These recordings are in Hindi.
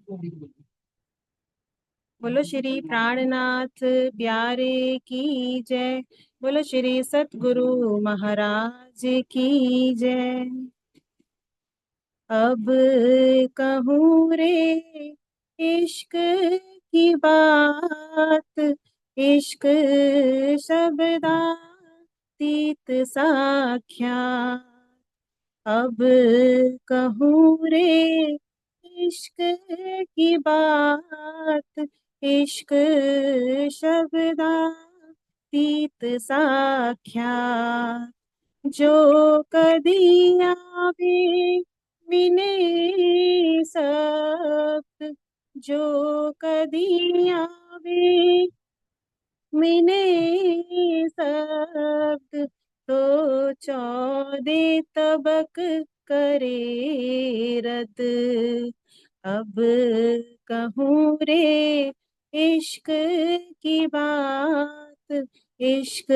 बोलो श्री प्राणनाथ प्यारे की जय। बोलो श्री सतगुरु महाराज की जय। अब कहूँ रे इश्क की बात, इश्क शब्दातीत साख्यात। अब कहूँ रे इश्क की बात, इश्क शब्दातीत साख्यात। जो कदी आवे विने सप्त, जो कदी आवे मिने शब्द, तो चौदे तबक करे रद। अब कहूँ रे इश्क की बात, इश्क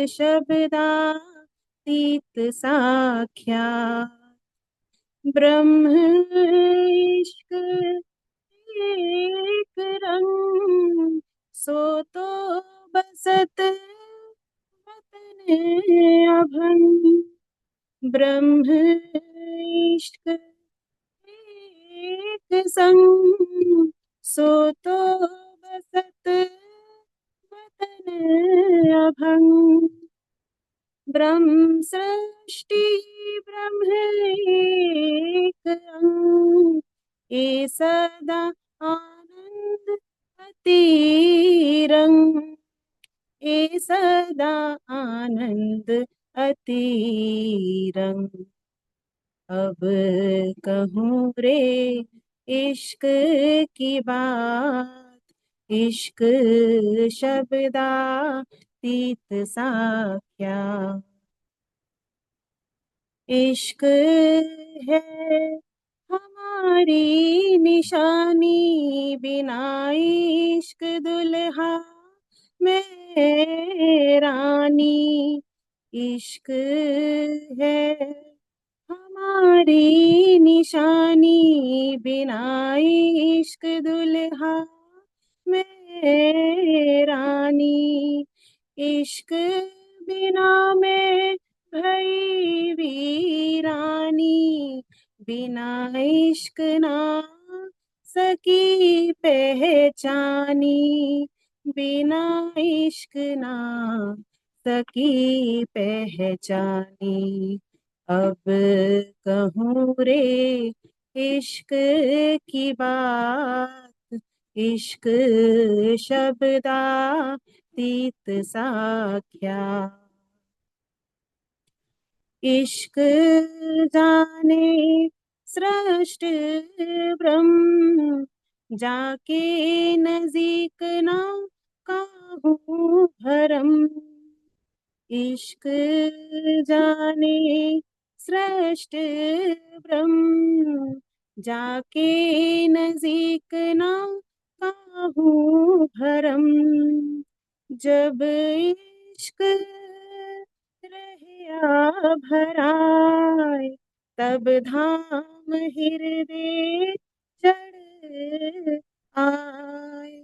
शब्दातीत साख्यात। ब्रह्म इश्क एक रंग, सो तो बसत वतन अभंग। ब्रह्म इश्क एक संग, सो तो बसत वतन अभंग। ब्रह्म सृष्टि ब्रह्म एक अंग, ये सदा आनंद अतिरंग, ये सदा आनंद अतिरंग। अब कहूँ रे इश्क की बात, इश्क शब्दातीत साख्यात। इश्क है हमारी निशानी, बिना इश्क दुल्हा मैं रानी। इश्क है हमारी निशानी, बिना इश्क दुल्हा मैं रानी। इश्क बिना मैं भई वीरानी, बिना इश्क ना सकी पहचानी, बिना इश्क ना सकी पहचानी। अब कहूँ रे इश्क की बात, इश्क शब्दातीत साख्यात। इश्क जाने सृष्ट ब्रह्म, जाके नजीक ना काहू भरम। इश्क जाने सृष्ट ब्रह्म, जाके नजीक ना काहू भरम। जब इश्क रहया भराए, तब धाम हृदय चढ़ आए,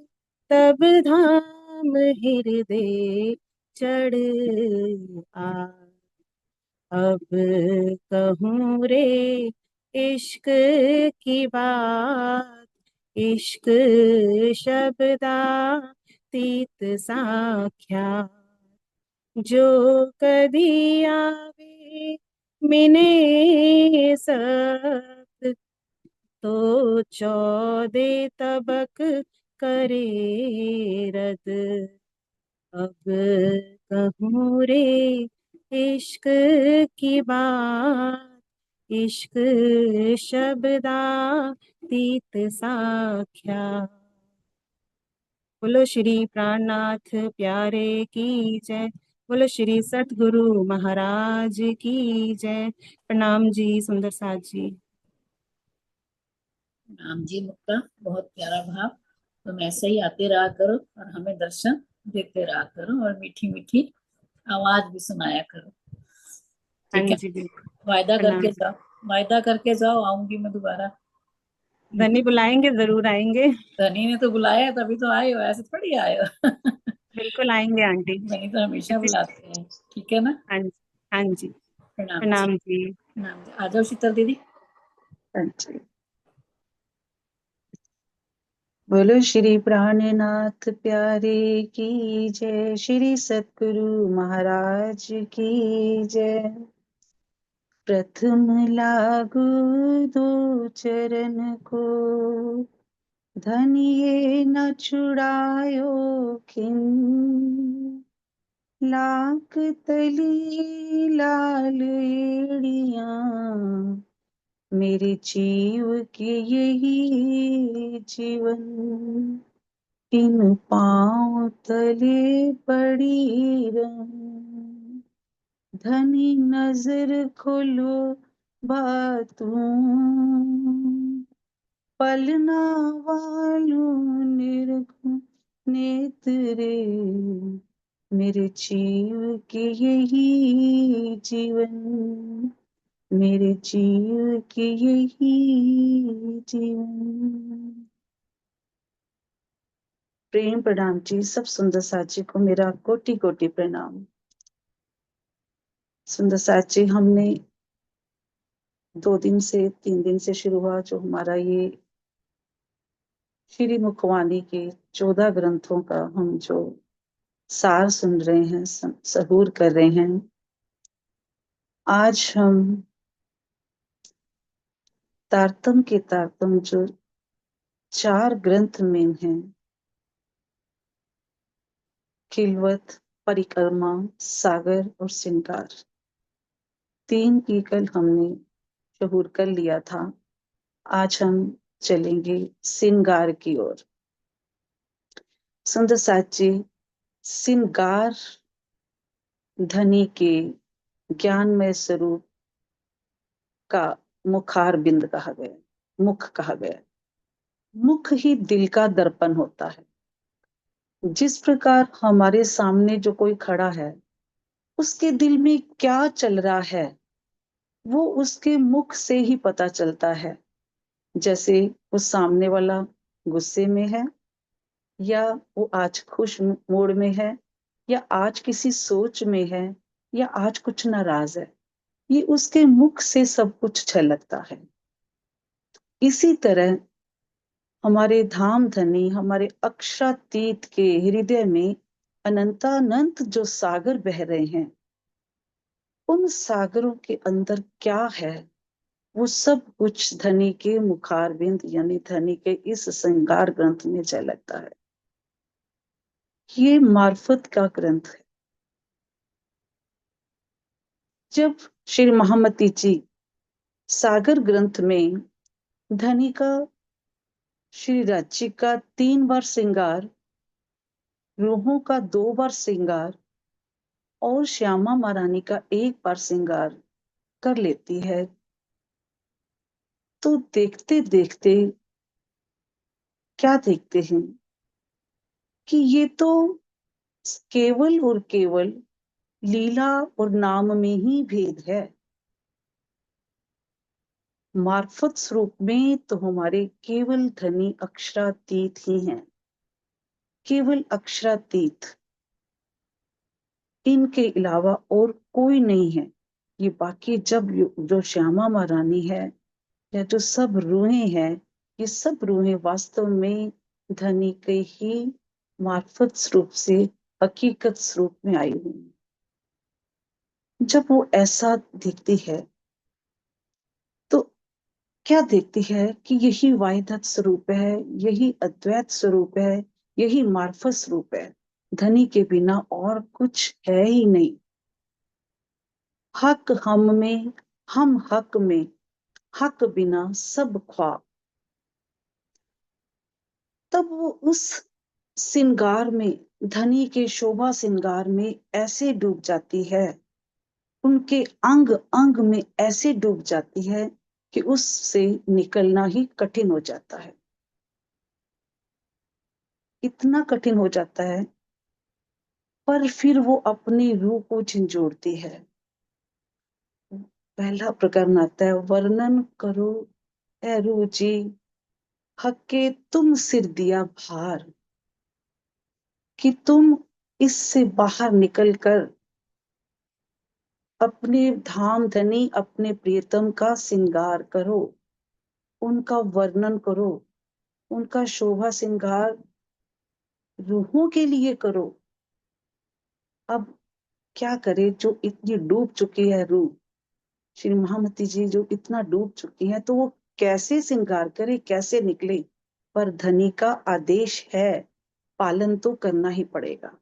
तब धाम हृदय चढ़ आए। अब कहूँ रे इश्क की बात, इश्क शब्दातीत साख्यात। जो कदी आवे मिने सत, तो चौदे तबक करे रद। अब कहूँ रे इश्क की बात, इश्क शब्दातीत साख्यात। बोलो श्री प्राणनाथ प्यारे की जय। बोलो श्री सतगुरु महाराज की जय। प्रणाम जी सुंदर साथ जी। राम जी मुक्ता, बहुत प्यारा भाव। तुम ऐसे ही आते रहा करो और हमें दर्शन देते रहा करो और मीठी मीठी आवाज भी सुनाया करो। हाँ ठीक है, जी बिल्कुल। वायदा प्रणाम। करके जाओ, वायदा करके जाओ, आऊंगी मैं दोबारा। धनी बुलाएंगे, जरूर आएंगे। धनी ने तो बुलाया है, तभी तो आए हो, ऐसे थोड़ी आए हो। बिल्कुल आएंगे आंटी। धनी तो हमेशा इसी बुलाते हैं। ठीक है ना। हाँ जी। हाँ जी। प्रणाम जी। प्रणाम जी। प्रणाम जी। आ जाओ शीतल दीदी। हाँ जी। बोलो श्री प्राणनाथ प्यारे की जय, श्री सतगुरु महाराज की जय। प्रथम लागू दो चरण को, धनिये न छुड़ायो खिन। लाख तली लाल एड़ियां, मेरे जीव के यही जीवन। इन पांव तले पड़ी रन, धनी नजर खोलो बातूं। पलना वालू निर्गुण नेत्रे, मेरे जीव के यही जीवन। मेरे जीव के यही जीवन। प्रेम प्रणाम जी, सब सुंदर साथ जी को मेरा कोटि कोटि प्रणाम। सुंदर साथ जी, हमने 2 दिन से 3 दिन से शुरू हुआ जो हमारा ये श्री मुखवाणी के 14 ग्रंथों का हम जो सार सुन रहे हैं, सहूर कर रहे हैं। आज हम तारतम के तारतम जो 4 ग्रंथ में हैं, खिलवत, परिक्रमा, सागर और श्रृंगार, 3 की कल हमने शहूर कर लिया था। आज हम चलेंगे श्रृंगार की ओर। सुंदर साथ जी, श्रृंगार धनी के ज्ञानमय स्वरूप का मुखार बिंद कहा गया, मुख कहा गया। मुख ही दिल का दर्पण होता है। जिस प्रकार हमारे सामने जो कोई खड़ा है, उसके दिल में क्या चल रहा है वो उसके मुख से ही पता चलता है। जैसे वो सामने वाला गुस्से में है, या वो आज खुश मूड में है, या आज किसी सोच में है, या आज कुछ नाराज है, ये उसके मुख से सब कुछ झलकता है। इसी तरह हमारे धाम धनी, हमारे अक्षरातीत के हृदय में अनंतानंत जो सागर बह रहे हैं, उन सागरों के अंदर क्या है वो सब कुछ धनी के मुखारबिंद यानी धनी के इस श्रृंगार ग्रंथ में झलकता है। ये मार्फत का ग्रंथ है। जब श्री महामती जी सागर ग्रंथ में धनी का, श्री राज्य का 3 बार श्रृंगार, रूहों का 2 बार श्रृंगार और श्यामा महारानी का 1 बार श्रृंगार कर लेती है, तो देखते देखते क्या देखते हैं कि ये तो केवल और केवल लीला और नाम में ही भेद है। मार्फत स्वरूप में तो हमारे केवल धनी अक्षरातीत ही हैं, केवल अक्षरातीत, इनके अलावा और कोई नहीं है। ये बाकी जब जो श्यामा महारानी है या जो सब रूहें हैं, ये सब रूहें वास्तव में धनी के ही मार्फत स्वरूप से हकीकत स्वरूप में आई हुई। जब वो ऐसा दिखती है तो क्या देखती है कि यही वाहिदत स्वरूप है, यही अद्वैत स्वरूप है, यही मार्फत स्वरूप है। धनी के बिना और कुछ है ही नहीं। हक हम में, हम हक में, हक बिना सब ख्वाब। तब वो उस श्रृंगार में, धनी के शोभा श्रृंगार में ऐसे डूब जाती है, उनके अंग अंग में ऐसे डूब जाती है कि उससे निकलना ही कठिन हो जाता है। इतना कठिन हो जाता है, पर फिर वो अपनी रूह को झंझोड़ती है। पहला प्रकरण आता है, वर्णन करो ऐ रूह जी, हके तुम सिर दिया भार, कि तुम इससे बाहर निकल कर अपने धाम धनी अपने प्रियतम का श्रृंगार करो, उनका वर्णन करो, उनका शोभा श्रृंगार रूहों के लिए करो। अब क्या करे जो इतनी डूब चुकी है रूह, श्री महामती जी जो इतना डूब चुकी है, तो वो कैसे श्रृंगार करे, कैसे निकले। पर धनी का आदेश है, पालन तो करना ही पड़ेगा।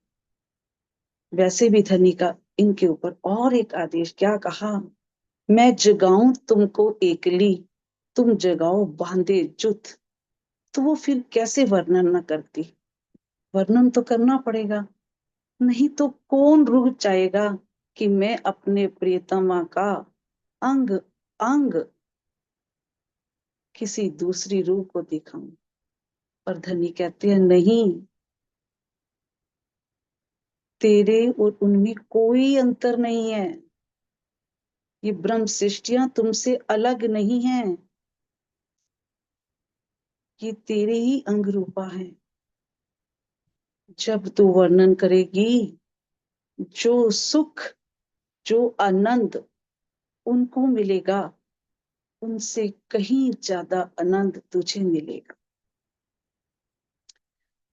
वैसे भी धनी का इनके ऊपर और एक आदेश, क्या कहा, मैं जगाऊं तुमको एकली, तुम जगाओ बांधे जुत। तो वो फिर कैसे वर्णन न करती, वर्णन तो करना पड़ेगा, नहीं तो कौन रुक जाएगा कि मैं अपने प्रियतमा का अंग अंग किसी दूसरी रूह को दिखाऊं। पर धनी कहते हैं नहीं, तेरे और उनमें कोई अंतर नहीं है, ये ब्रह्म सृष्टियां तुमसे अलग नहीं है, ये तेरे ही अंग रूपा है। जब तू वर्णन करेगी, जो सुख जो आनंद उनको मिलेगा, उनसे कहीं ज्यादा आनंद तुझे मिलेगा।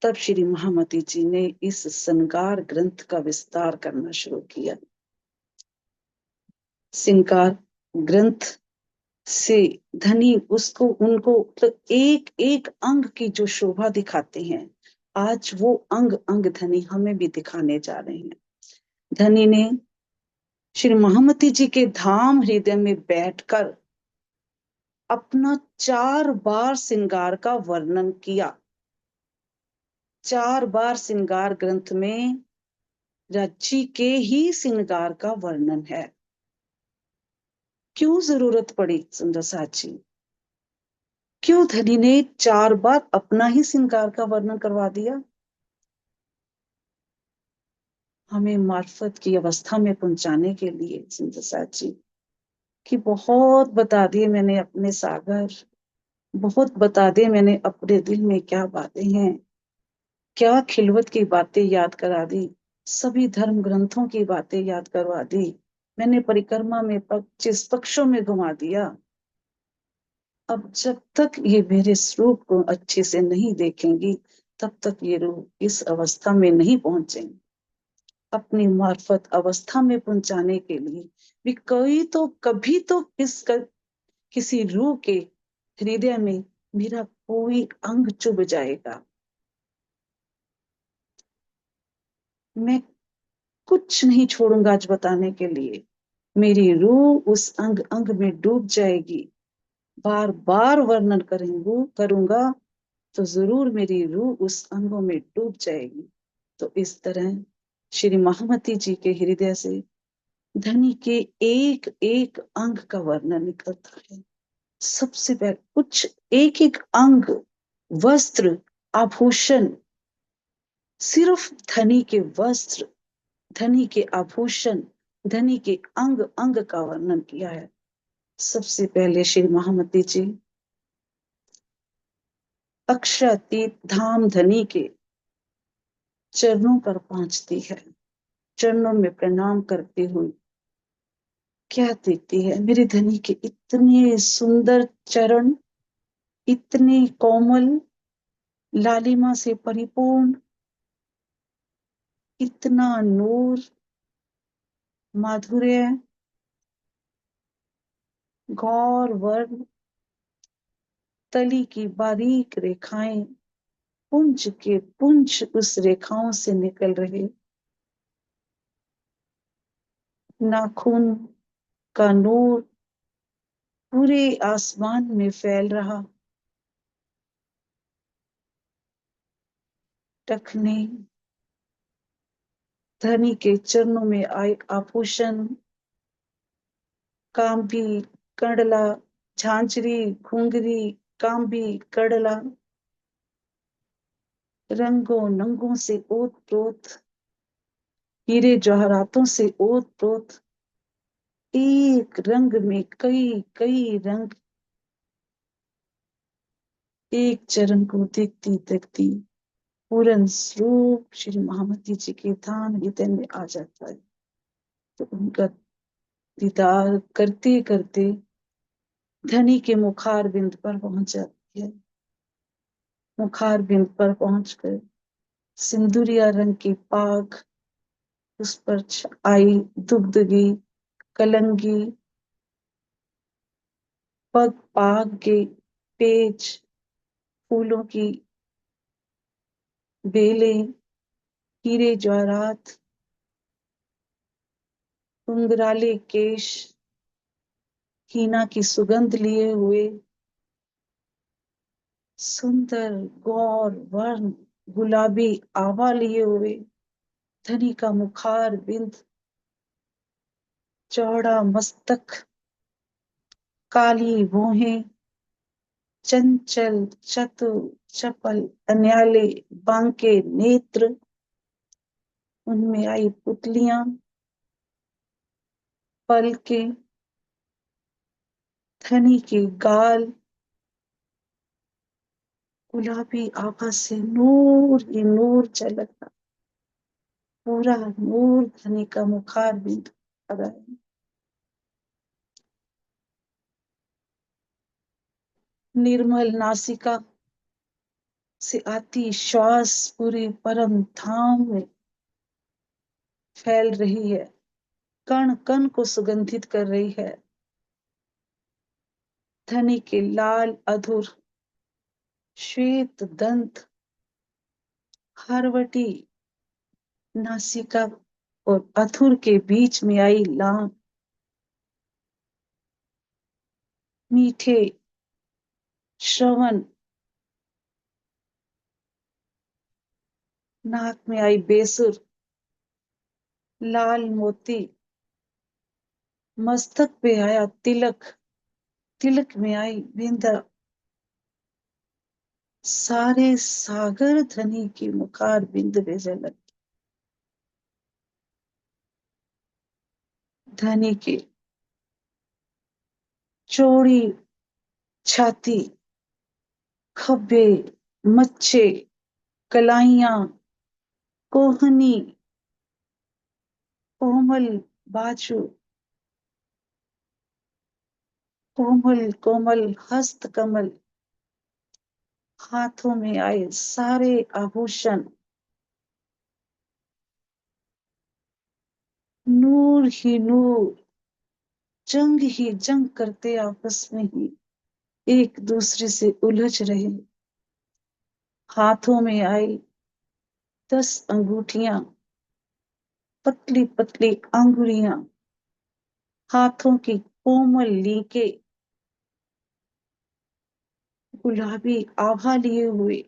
तब श्री महामती जी ने इस श्रृंगार ग्रंथ का विस्तार करना शुरू किया। श्रृंगार ग्रंथ से धनी उसको उनको तो एक एक अंग की जो शोभा दिखाते हैं, आज वो अंग अंग धनी हमें भी दिखाने जा रहे हैं। धनी ने श्री महामती जी के धाम हृदय में बैठकर अपना 4 बार श्रृंगार का वर्णन किया। 4 बार श्रृंगार ग्रंथ में रज्जी के ही श्रृंगार का वर्णन है। क्यों जरूरत पड़ी सुंदर साची, क्यों धनी ने 4 बार अपना ही श्रृंगार का वर्णन करवा दिया? हमें मार्फत की अवस्था में पहुंचाने के लिए सुंदर साची, कि बहुत बता दिए मैंने अपने सागर, बहुत बता दिए मैंने अपने दिल में क्या बातें हैं, क्या खिलवत की बातें याद करा दी, सभी धर्म ग्रंथों की बातें याद करवा दी मैंने, परिक्रमा में 25 पक्षों में घुमा दिया। अब जब तक ये मेरे स्वरूप को अच्छे से नहीं देखेंगी, तब तक ये रूह इस अवस्था में नहीं पहुंचेंगे। अपनी मार्फत अवस्था में पहुंचाने के लिए भी कोई तो कभी तो किसी रूह के हृदय में मेरा कोई अंग चुभ जाएगा। मैं कुछ नहीं छोड़ूंगा आज बताने के लिए, मेरी रूह उस अंग अंग में डूब जाएगी। बार बार वर्णन करूंगा तो जरूर मेरी रूह उस अंगों में डूब जाएगी। तो इस तरह श्री महामती जी के हृदय से धनी के एक एक अंग का वर्णन निकलता है। सबसे पहले कुछ एक एक अंग, वस्त्र, आभूषण, सिर्फ धनी के वस्त्र, धनी के आभूषण, धनी के अंग अंग का वर्णन किया है। सबसे पहले श्री महामती जी अक्षरातीत धाम धनी के चरणों पर पहुंचती है, चरणों में प्रणाम करती हुई क्या देखती है, मेरे धनी के इतने सुंदर चरण, इतने कोमल, लालिमा से परिपूर्ण, इतना नूर, माधुर्य, गौर वर्ण, तली की बारीक रेखाएं, पुंज के पुंज उस रेखाओं से निकल रहे, नाखून का नूर पूरे आसमान में फैल रहा, टखने, धनी के चरणों में आए आभूषण, कांभी, कंडला, झांझरी, घुंघरी, कांभी, कड़ला, रंगों नंगों से ओत प्रोत, हीरे जवाहरातों से ओत प्रोत, एक रंग में कई कई रंग एक चरण को देखती देखती पूर्ण स्वरूप श्री महामती जी के धाम हृदय में आ जाता है। तो उनका दीदार करते करते धनी के मुखार बिंद पर पहुंच जाती है। मुखार बिंद पर पहुंचकर सिंदूरिया रंग की पाग उस पर आई, दुग्धगी कलंगी पग पाग के पेच, फूलों की बेलें, हीरे जवाहरात, घुंघराले केश, हीना की सुगंध लिए हुए सुंदर गौर वर्ण गुलाबी आभा लिए हुए धनी का मुखार बिंद, चौड़ा मस्तक, काली भौहें, चंचल चतुर चपल अन्याले बांके नेत्र, उनमें आई पुतलियां, पलकें, धनी के गाल गुलाबी आभा से नूर ही नूर झलकता, पूरा नूर धनी का मुखार बिंद लगा है। निर्मल नासिका से आती श्वास पूरे परम धाम में फैल रही है, कण कण को सुगंधित कर रही है। धनी के लाल अधुर श्वेत दंत हरवटी नासिका और अधुर के बीच में आई लाम, मीठे श्रवण, नाक में आई बेसुर लाल मोती, मस्तक पे आया तिलक, तिलक में आई बिंदा, सारे सागर धनी की मुखार बिंद में झलक। धनी की चौड़ी छाती, खब्बे, मच्छे, कलाइयां, कोहनी, कोमल बाजू, कोमल कोमल हस्त कमल, हाथों में आए सारे आभूषण, नूर ही नूर, जंग ही जंग करते आपस में ही एक दूसरे से उलझ रहे। हाथों में आई 10 अंगूठियां, पतली पतली अंगुरियां, हाथों की कोमल लीके गुलाबी आभा लिए हुए,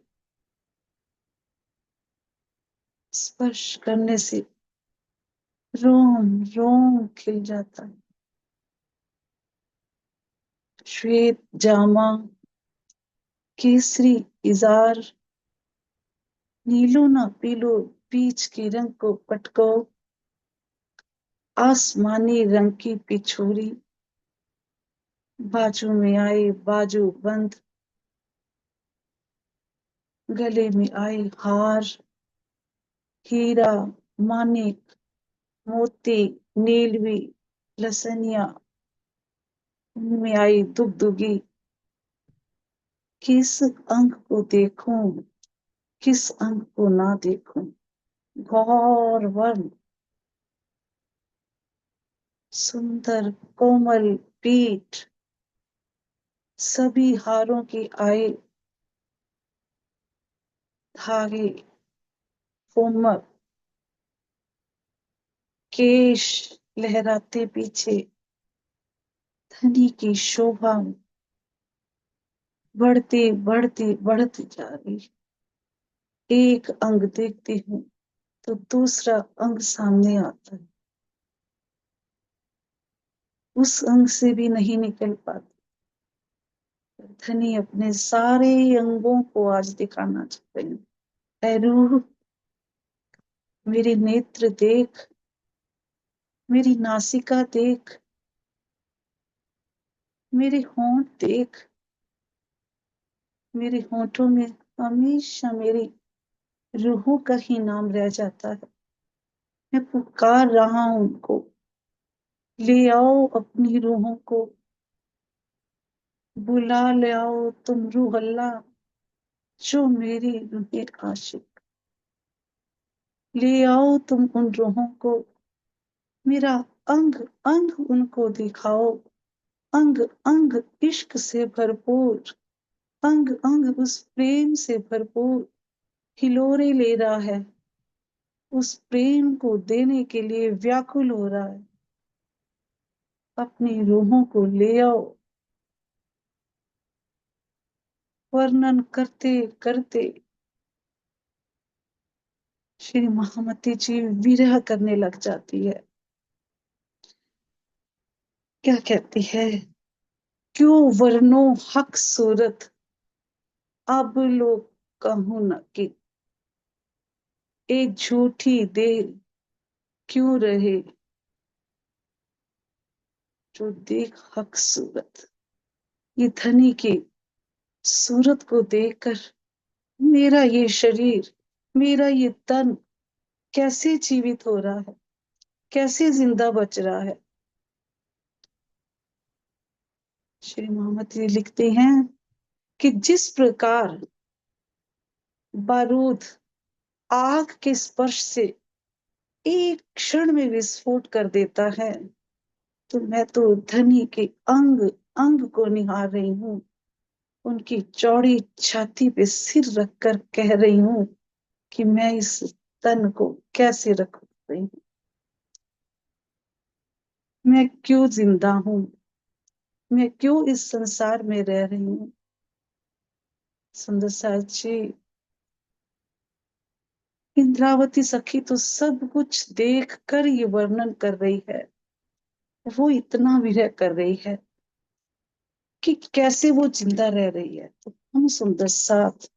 स्पर्श करने से रोम रोम खिल जाता है। श्वेत जामा, केसरी इजार, नीलो ना पीलो बीच के रंग को पटको, आसमानी रंग की पिछोरी, बाजू में आए बाजू बंद, गले में आए हार, हीरा, मानिक, मोती, नीलवी, लसनिया, उनमें आई दुगदुगी। किस अंग को देखूं, किस अंग को ना देखूं, गौर वर्ण सुंदर कोमल पीठ, सभी हारों के आए धागे, कोमल केश लहराते पीछे, धनी की शोभा बढ़ती बढ़ती बढ़ती जा रही। एक अंग देखती हूँ तो दूसरा अंग सामने आता है, उस अंग से भी नहीं निकल पाती। धनी अपने सारे अंगों को आज दिखाना चाहते हैं। ऐ रूह, मेरे नेत्र देख, मेरी नासिका देख, मेरे होंठ देख, मेरे होठों में हमेशा मेरी रूहों का ही नाम रह जाता है। मैं पुकार रहा हूं उनको, ले आओ अपनी रूहों को, बुला ले आओ तुम रूह अल्लाह, जो मेरी रूहे आशिक। ले आओ तुम उन रूहों को, मेरा अंग अंग उनको दिखाओ, अंग अंग इश्क से भरपूर, अंग अंग उस प्रेम से भरपूर हिलोरे ले रहा है, उस प्रेम को देने के लिए व्याकुल हो रहा है। अपनी रूहों को ले आओ। वर्णन करते करते श्री महामती जी विरह करने लग जाती है। क्या कहती है? क्यों वर्णो हक सूरत, अब लोग कहूं न कि एक झूठी देर क्यों रहे, जो देख हक सूरत। ये धनी की सूरत को देखकर मेरा ये शरीर, मेरा ये तन कैसे जीवित हो रहा है, कैसे जिंदा बच रहा है। श्री महामती लिखते हैं कि जिस प्रकार बारूद आग के स्पर्श से एक क्षण में विस्फोट कर देता है, तो मैं तो धनी के अंग अंग को निहार रही हूँ, उनकी चौड़ी छाती पे सिर रखकर कह रही हूँ कि मैं इस तन को कैसे रख रही हूँ, मैं क्यों जिंदा हूँ, मैं क्यों इस संसार में रह रही हूँ। सुंदर सास जी, इंद्रावती सखी तो सब कुछ देख कर ये वर्णन कर रही है। वो इतना विरह कर रही है कि कैसे वो जिंदा रह रही है। तो हम सुंदर साथ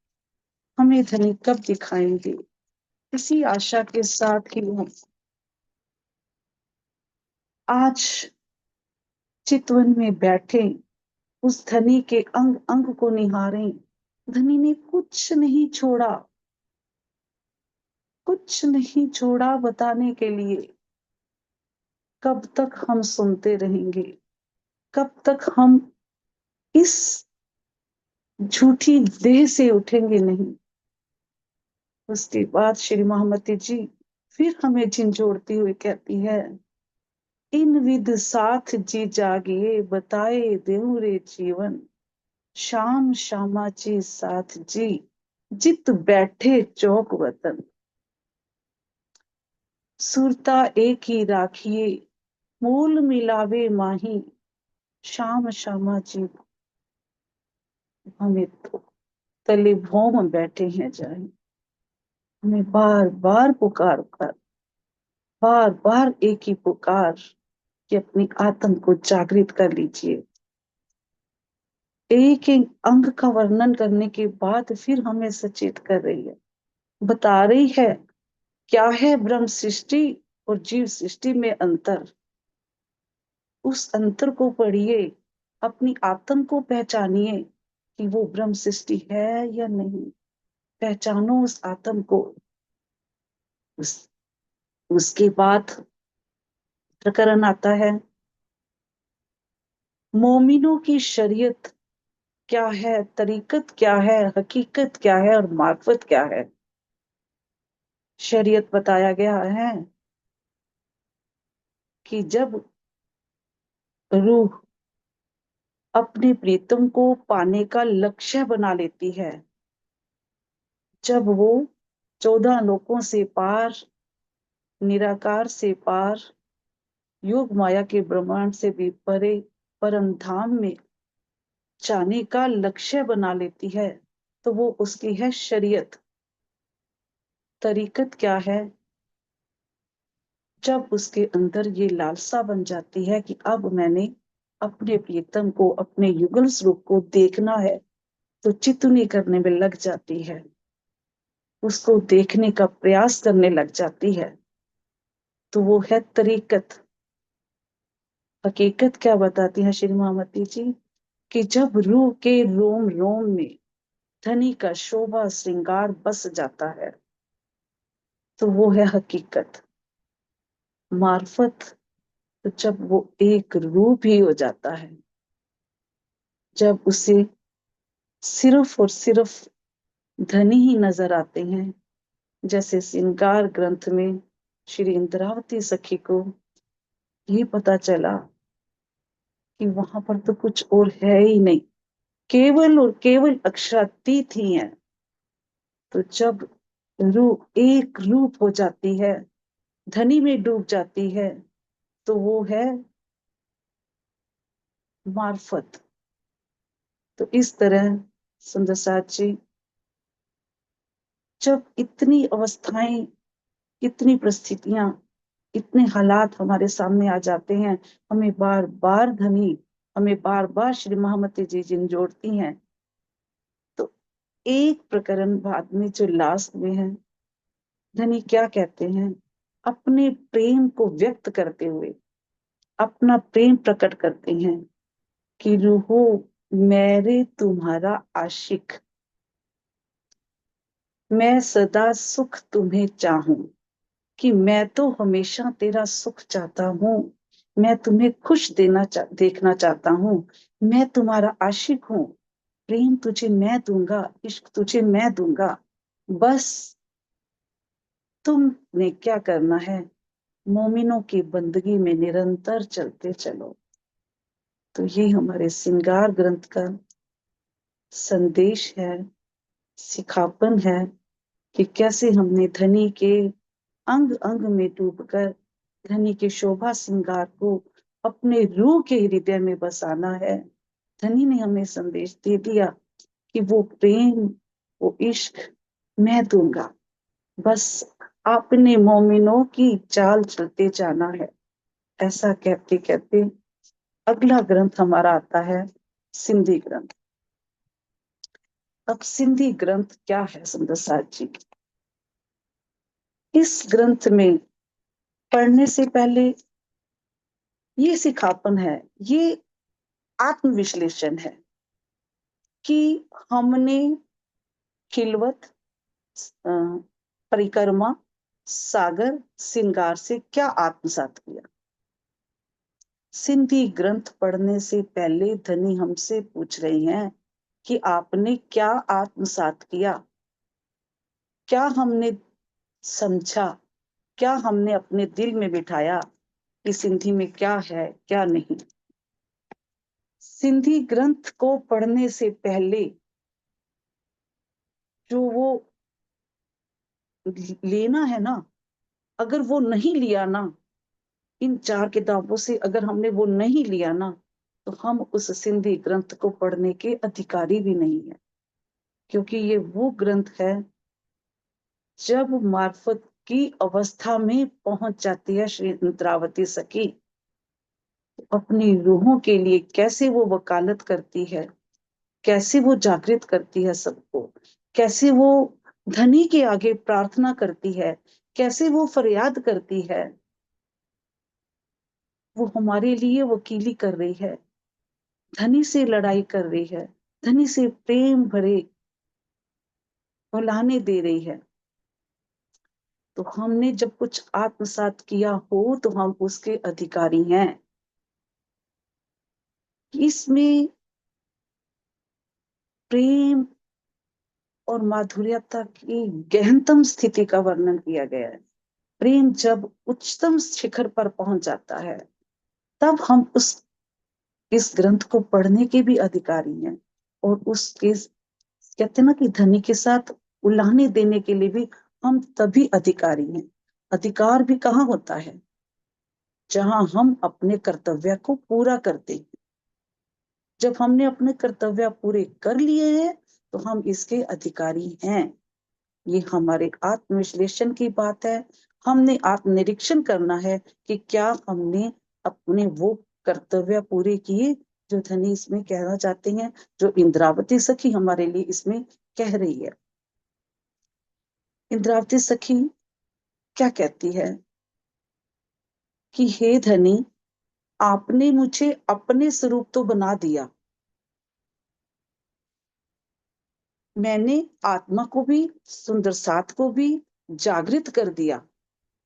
हमें धनी कब दिखाएंगे? इसी आशा के साथ ही हम आज चितवन में बैठे उस धनी के अंग अंग को निहारें। धनी ने कुछ नहीं छोड़ा, कुछ नहीं छोड़ा बताने के लिए। कब तक हम सुनते रहेंगे? कब तक हम इस झूठी देह से उठेंगे नहीं? उसके बाद श्री महामती जी फिर हमें झिंझोड़ती हुई कहती है, इन विध साथ जी जागिए बताए देहु रे जीवन, शाम श्यामाची साथ जी जित बैठे चौक वतन, सुरता एक ही राखिए मोल मिलावे माही, शाम श्यामा जी हमें तो तले भौम बैठे हैं जाए। हमें बार बार पुकार कर, बार बार एक ही पुकार कि अपनी आत्म को जागृत कर लीजिए। एक एक अंग का वर्णन करने के बाद फिर हमें सचेत कर रही है, बता रही है क्या है ब्रह्म सृष्टि और जीव सृष्टि में अंतर। उस अंतर को पढ़िए, अपनी आत्म को पहचानिए कि वो ब्रह्म सृष्टि है या नहीं। पहचानो उस आत्म को। उस उसके बाद प्रकरण आता है, मोमिनों की शरीयत क्या है, तरीकत क्या है, हकीकत क्या है और मार्फत क्या है। शरीयत बताया गया है कि जब रूह अपने प्रीतम को पाने का लक्ष्य बना लेती है, जब वो 14 लोकों से पार, निराकार से पार, योग माया के ब्रह्मांड से भी परे परम धाम में जाने का लक्ष्य बना लेती है, तो वो उसकी है शरीयत। तरीकत क्या है? जब उसके अंदर ये लालसा बन जाती है कि अब मैंने अपने प्रीतम को, अपने युगल स्वरूप को देखना है, तो चितुनी करने में लग जाती है, उसको देखने का प्रयास करने लग जाती है, तो वो है तरीकत। हकीकत क्या बताती है श्री महामती जी? कि जब रूह के रोम रोम में धनी का शोभा श्रृंगार बस जाता है, तो वो है हकीकत। मार्फत तो जब वो एक रूप ही हो जाता है, जब उसे सिर्फ और सिर्फ धनी ही नजर आते हैं। जैसे श्रृंगार ग्रंथ में श्री इंद्रावती सखी को ये पता चला कि वहां पर तो कुछ और है ही नहीं, केवल और केवल अक्षरातीत ही है। तो जब एक रूप हो जाती है, धनी में डूब जाती है, तो वो है मार्फत। तो इस तरह सुंदर साथ जी, जब इतनी अवस्थाएं, इतनी परिस्थितियां, इतने हालात हमारे सामने आ जाते हैं, हमें बार बार धनी, हमें बार बार श्री महामती जी जिन जोड़ती हैं। तो एक प्रकरण बाद में जो लास्ट में है, धनी क्या कहते हैं, अपने प्रेम को व्यक्त करते हुए अपना प्रेम प्रकट करते हैं कि रूहो मेरे तुम्हारा आशिक, मैं सदा सुख तुम्हें चाहूं, कि मैं तो हमेशा तेरा सुख चाहता हूँ, मैं तुम्हें खुश देखना चाहता हूँ, मैं तुम्हारा आशिक हूँ, प्रेम तुझे मैं दूंगा, इश्क तुझे मैं दूंगा, बस तुमने क्या करना है, मोमिनों की बंदगी में निरंतर चलते चलो। तो ये हमारे श्रृंगार ग्रंथ का संदेश है, सिखापन है कि कैसे हमने धनी के अंग अंग में डूबकर धनी के शोभा श्रृंगार को अपने रूह के हृदय में बसाना है। धनी ने हमें संदेश दे दिया कि वो प्रेम, वो इश्क मैं दूंगा, बस अपने मोमिनों की चाल चलते जाना है। ऐसा कहते कहते अगला ग्रंथ हमारा आता है सिंधी ग्रंथ। अब सिंधी ग्रंथ क्या है सुंदर साथ जी, इस ग्रंथ में पढ़ने से पहले ये सिखापन है, ये आत्मविश्लेषण है कि हमने खिलवत, परिक्रमा, सागर, श्रृंगार से क्या आत्मसात किया। सिंधी ग्रंथ पढ़ने से पहले धनी हमसे पूछ रही हैं कि आपने क्या आत्मसात किया, क्या हमने समझा, क्या हमने अपने दिल में बिठाया कि सिंधी में क्या है क्या नहीं। सिंधी ग्रंथ को पढ़ने से पहले जो वो लेना है ना, अगर वो नहीं लिया ना, इन चार किताबों से अगर हमने वो नहीं लिया ना, तो हम उस सिंधी ग्रंथ को पढ़ने के अधिकारी भी नहीं है। क्योंकि ये वो ग्रंथ है जब मार्फत की अवस्था में पहुंच जाती है श्री इंद्रावती सखी, अपनी रूहों के लिए कैसे वो वकालत करती है, कैसे वो जागृत करती है सबको, कैसे वो धनी के आगे प्रार्थना करती है, कैसे वो फरियाद करती है, वो हमारे लिए वकीली कर रही है, धनी से लड़ाई कर रही है, धनी से प्रेम भरे उलाहने दे रही है। तो हमने जब कुछ आत्मसात किया हो तो हम उसके अधिकारी हैं। इसमें प्रेम और माधुर्यता की गहनतम स्थिति का वर्णन किया गया है। प्रेम जब उच्चतम शिखर पर पहुंच जाता है, तब हम उस इस ग्रंथ को पढ़ने के भी अधिकारी हैं, और उसके कहते हैं ना कि धनी के साथ उलाहने देने के लिए भी हम तभी अधिकारी हैं। अधिकार भी कहाँ होता है, जहां हम अपने कर्तव्य को पूरा करते हैं। जब हमने अपने कर्तव्य पूरे कर लिए हैं, तो हम इसके अधिकारी हैं। ये हमारे आत्मविश्लेषण की बात है। हमने आत्मनिरीक्षण करना है कि क्या हमने अपने वो कर्तव्य पूरे किए जो धनी इसमें कहना चाहते हैं, जो इंद्रावती सखी हमारे लिए इसमें कह रही है। इंद्रावती सखी क्या कहती है कि हे धनी, आपने मुझे अपने स्वरूप तो बना दिया, मैंने आत्मा को भी, सुंदर साथ को भी जागृत कर दिया।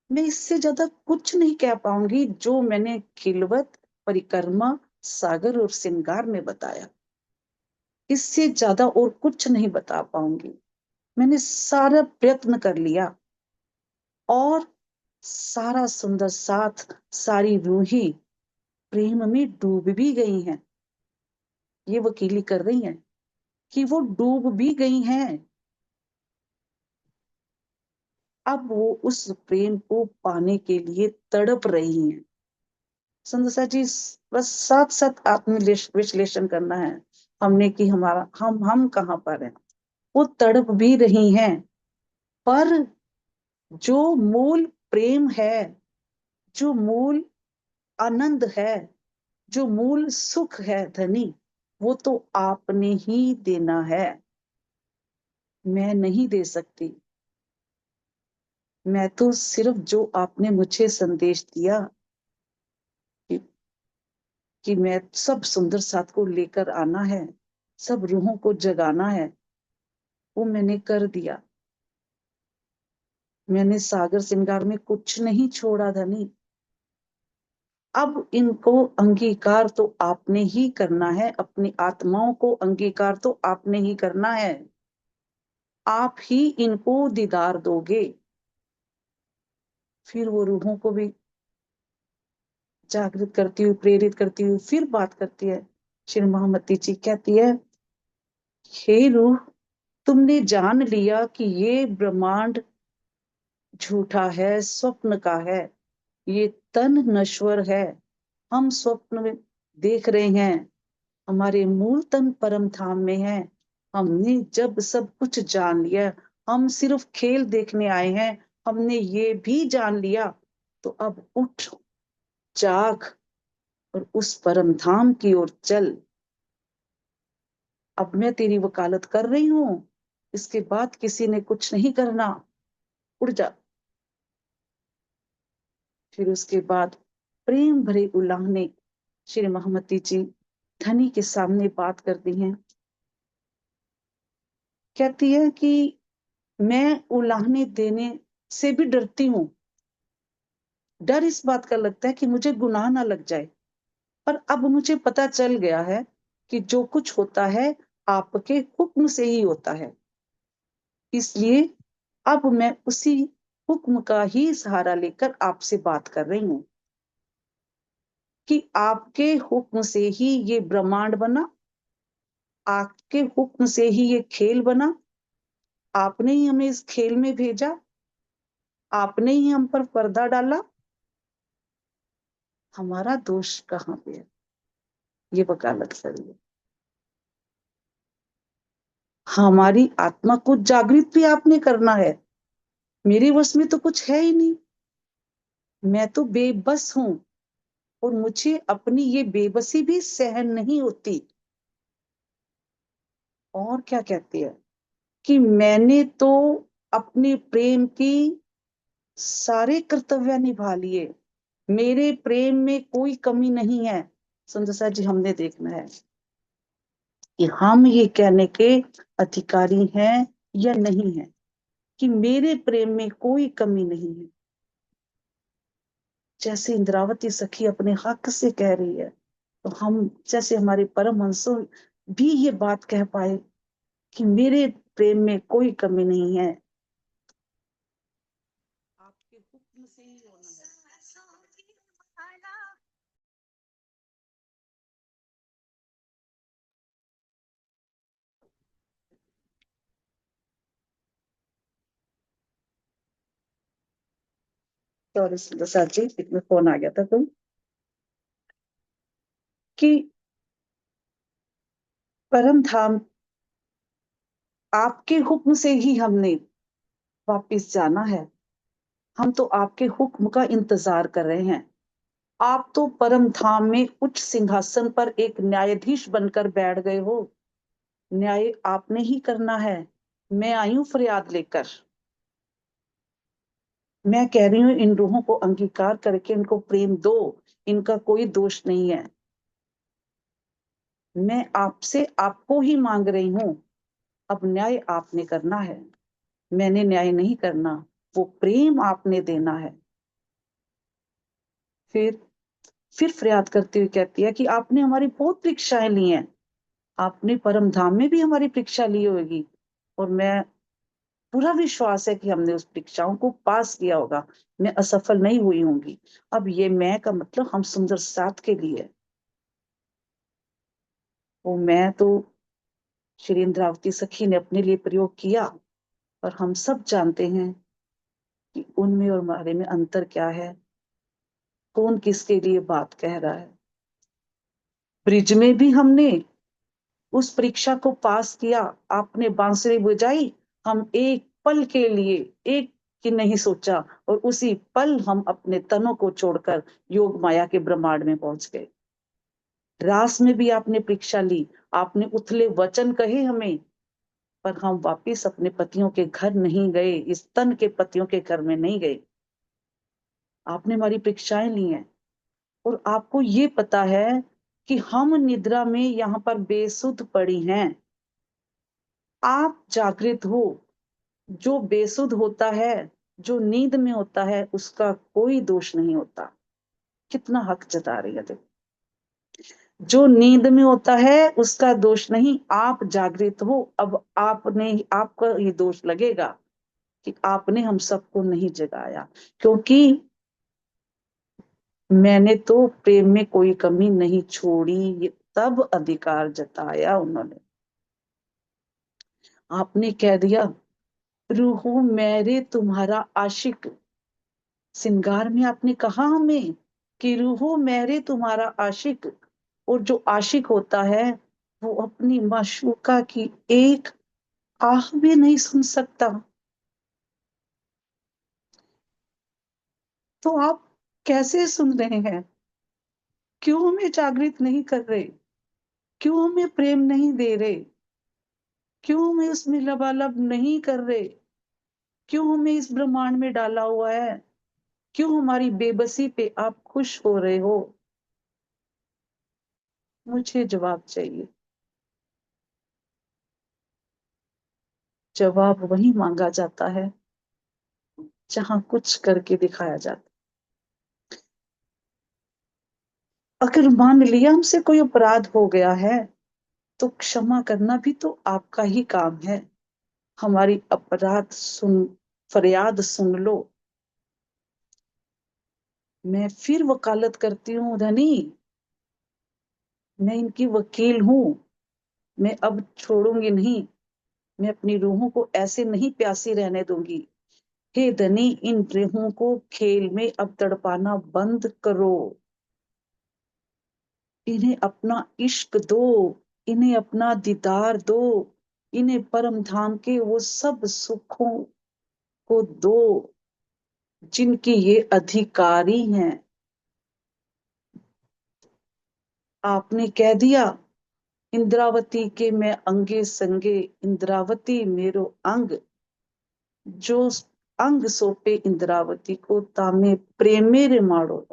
मैं इससे ज्यादा कुछ नहीं कह पाऊंगी जो मैंने खिलवत, परिक्रमा, सागर और श्रृंगार में बताया। इससे ज्यादा और कुछ नहीं बता पाऊंगी। मैंने सारा प्रयत्न कर लिया और सारा सुंदर साथ, सारी रूही प्रेम में डूब भी गई हैं। ये वकीली कर रही हैं कि वो डूब भी गई हैं। अब वो उस प्रेम को पाने के लिए तड़प रही हैं। संदसा जी, बस साथ साथ आत्म विश्लेषण करना है हमने कि हमारा हम कहाँ पर हैं। वो तड़प भी रही हैं, पर जो मूल प्रेम है, जो मूल आनंद है, जो मूल सुख है धनी, वो तो आपने ही देना है। मैं नहीं दे सकती। मैं तो सिर्फ जो आपने मुझे संदेश दिया कि, कि मैं सब सुंदर साथ को लेकर आना है, सब रूहों को जगाना है, वो मैंने कर दिया। मैंने सागर श्रृंगार में कुछ नहीं छोड़ा धनी। अब इनको अंगीकार तो आपने ही करना है, अपनी आत्माओं को अंगीकार तो आपने ही करना है। आप ही इनको दीदार दोगे। फिर वो रूहों को भी जागृत करती हुई, प्रेरित करती हुई फिर बात करती है। श्री महामती जी कहती है, हे रूह, तुमने जान लिया कि ये ब्रह्मांड झूठा है, स्वप्न का है। ये तन नश्वर है। हम स्वप्न में देख रहे हैं, हमारे मूल तन परम धाम में है। हमने जब सब कुछ जान लिया, हम सिर्फ खेल देखने आए हैं, हमने ये भी जान लिया, तो अब उठ, जाग और उस परम धाम की ओर चल। अब मैं तेरी वकालत कर रही हूं, इसके बाद किसी ने कुछ नहीं करना। उड़ जा। फिर उसके बाद प्रेम भरे उलाहने श्री महामती जी धनी के सामने बात करती हैं। कहती है कि मैं उलाहने देने से भी डरती हूँ। डर इस बात का लगता है कि मुझे गुनाह ना लग जाए। पर अब मुझे पता चल गया है कि जो कुछ होता है आपके हुक्म से ही होता है। इसलिए अब मैं उसी हुक्म का ही सहारा लेकर आपसे बात कर रही हूँ कि आपके हुक्म से ही ये ब्रह्मांड बना, आपके हुक्म से ही ये खेल बना। आपने ही हमें इस खेल में भेजा, आपने ही हम पर पर्दा डाला। हमारा दोष कहाँ पे है? ये वकालत करिए। हमारी आत्मा को जागृत भी आपने करना है। मेरे वश में तो कुछ है ही नहीं। मैं तो बेबस हूं और मुझे अपनी ये बेबसी भी सहन नहीं होती। और क्या कहती है कि मैंने तो अपने प्रेम की सारे कर्तव्य निभा लिए। मेरे प्रेम में कोई कमी नहीं है। सुंदर जी, हमने देखना है कि हम ये कहने के अधिकारी हैं या नहीं है कि मेरे प्रेम में कोई कमी नहीं है। जैसे इंद्रावती सखी अपने हक से कह रही है, तो हम जैसे हमारे परमहंसों भी ये बात कह पाए कि मेरे प्रेम में कोई कमी नहीं है। आपके हुक्म से ही होना है। सॉरी सुंदर जी, इसमें फोन आ गया था कोई। कि परम धाम आपके हुक्म से ही हमने वापिस जाना है। हम तो आपके हुक्म का इंतजार कर रहे हैं। आप तो परम धाम में उच्च सिंहासन पर एक न्यायाधीश बनकर बैठ गए हो। न्याय आपने ही करना है। मैं आई हूं फरियाद लेकर। मैं कह रही हूं, इन रूहों को अंगीकार करके इनको प्रेम दो। इनका कोई दोष नहीं है। मैं आपसे आपको ही मांग रही हूं अब न्याय आपने करना है, मैंने न्याय नहीं करना, वो प्रेम आपने देना है। फिर फरियाद करते हुए कहती है कि आपने हमारी बहुत परीक्षाएं ली हैं, आपने परम धाम में भी हमारी परीक्षा ली होगी, और मैं पूरा विश्वास है कि हमने उस परीक्षाओं को पास किया होगा, मैं असफल नहीं हुई होंगी। अब ये मैं का मतलब हम सुंदर साथ के लिए है। वो मैं तो श्री इंद्रावती सखी ने अपने लिए प्रयोग किया, और हम सब जानते हैं कि उनमें और हमारे में अंतर क्या है, कौन किसके लिए बात कह रहा है। ब्रिज में भी हमने उस परीक्षा को पास किया, आपने बांसुरी बजाई, हम एक पल के लिए एक की नहीं सोचा, और उसी पल हम अपने तनों को छोड़कर योग माया के ब्रह्मांड में पहुंच गए। रास में भी आपने परीक्षा ली, आपने उथले वचन कहे हमें, पर हम वापिस अपने पतियों के घर नहीं गए, इस तन के पतियों के घर में नहीं गए। आपने हमारी परीक्षाएं ली हैं, और आपको ये पता है कि हम निद्रा में यहाँ पर बेसुध पड़ी हैं। आप जागृत हो। जो बेसुध होता है, जो नींद में होता है, उसका कोई दोष नहीं होता। कितना हक जता रही है देखो। जो नींद में होता है उसका दोष नहीं, आप जागृत हो। अब आपने, आपका ये दोष लगेगा कि आपने हम सबको नहीं जगाया, क्योंकि मैंने तो प्रेम में कोई कमी नहीं छोड़ी, ये तब अधिकार जताया उन्होंने। आपने कह दिया, रूहो मेरे तुम्हारा आशिक। सिंगार में आपने कहा हमें कि रूहो मेरे तुम्हारा आशिक, और जो आशिक होता है वो अपनी माशूका की एक आह भी नहीं सुन सकता। तो आप कैसे सुन रहे हैं? क्यों हमें जागृत नहीं कर रहे? क्यों हमें प्रेम नहीं दे रहे? क्यों हमें उसमें लबालब नहीं कर रहे? क्यों हमें इस ब्रह्मांड में डाला हुआ है? क्यों हमारी बेबसी पे आप खुश हो रहे हो? मुझे जवाब चाहिए। जवाब वही मांगा जाता है जहां कुछ करके दिखाया जाता। अगर मान लिया हमसे कोई अपराध हो गया है, तो क्षमा करना भी तो आपका ही काम है। हमारी अपराध सुन, फरियाद सुन लो। मैं फिर वकालत करती हूँ धनी, मैं इनकी वकील हूँ। मैं अब छोड़ूंगी नहीं, मैं अपनी रूहों को ऐसे नहीं प्यासी रहने दूंगी। हे धनी, इन रूहों को खेल में अब तड़पाना बंद करो। इन्हें अपना इश्क दो, इन्हें अपना दीदार दो, इन्हें परम धाम के वो सब सुखों को दो जिनकी ये अधिकारी हैं। आपने कह दिया, इंद्रावती के मैं अंगे संगे, इंद्रावती मेरो अंग, जो अंग सौंपे इंद्रावती को, तामे प्रेमे रे माड़ो।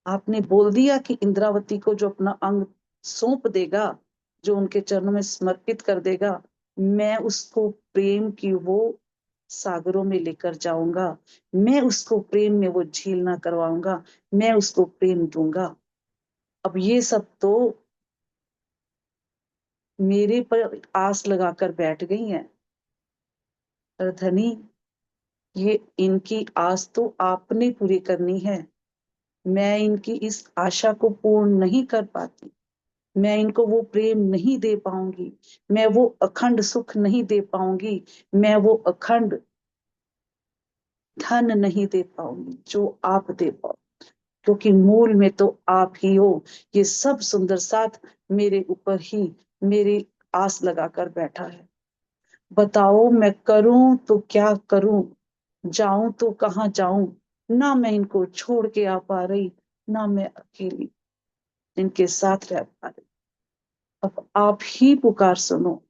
आपने बोल दिया कि इंद्रावती को जो अपना अंग सौंप देगा, जो उनके चरणों में समर्पित कर देगा, मैं उसको प्रेम की वो सागरों में लेकर जाऊंगा, मैं उसको प्रेम में वो झील ना करवाऊंगा, मैं उसको प्रेम दूंगा। अब ये सब तो मेरे पर आस लगाकर बैठ गई हैं। पर धनी, ये इनकी आस तो आपने पूरी करनी है। मैं इनकी इस आशा को पूर्ण नहीं कर पाती, मैं इनको वो प्रेम नहीं दे पाऊंगी, मैं वो अखंड सुख नहीं दे पाऊंगी, मैं वो अखंड धन नहीं दे पाऊंगी जो आप दे पाओ, क्योंकि मूल में तो आप ही हो। ये सब सुंदर साथ मेरे ऊपर ही मेरी आस लगाकर बैठा है। बताओ मैं करूं तो क्या करूं, जाऊं तो कहाँ जाऊं? ना मैं इनको छोड़ के आ पा रही, ना मैं अकेली इनके साथ रह पा रही। अब आप ही पुकार सुनो।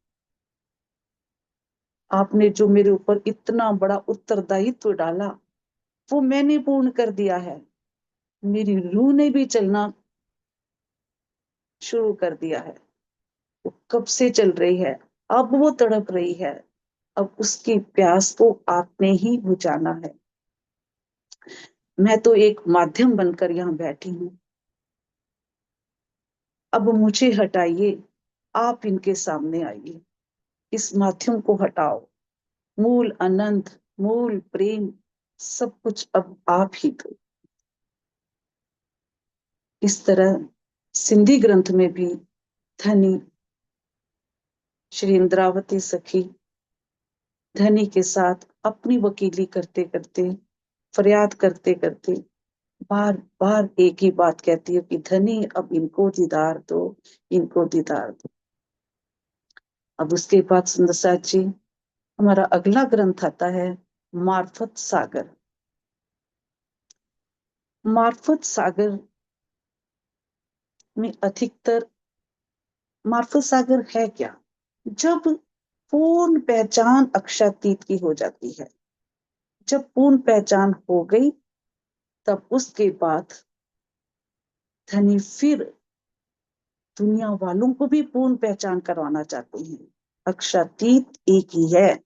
आपने जो मेरे ऊपर इतना बड़ा उत्तरदायित्व डाला, वो मैंने पूर्ण कर दिया है। मेरी रूह ने भी चलना शुरू कर दिया है। वो कब से चल रही है, अब वो तड़प रही है, अब उसकी प्यास को आपने ही बुझाना है। मैं तो एक माध्यम बनकर यहाँ बैठी हूँ, अब मुझे हटाइए, आप इनके सामने आइए, इस माध्यम को हटाओ। मूल अनंत, मूल प्रेम, सब कुछ अब आप ही दो। इस तरह सिंधी ग्रंथ में भी धनी श्री इंद्रावती सखी धनी के साथ अपनी वकीली करते करते, फरियाद करते करते बार बार एक ही बात कहती है कि धनी अब इनको दीदार दो, इनको दीदार दो। अब उसके बाद सुंदर साथ जी, हमारा अगला ग्रंथ आता है मार्फत सागर। मार्फत सागर में अधिकतर, मार्फत सागर है क्या? जब पूर्ण पहचान अक्षातीत की हो जाती है, जब पूर्ण पहचान हो गई, तब उसके बाद धनी फिर दुनिया वालों को भी पूर्ण पहचान करवाना चाहते हैं। अक्षातीत एक ही है,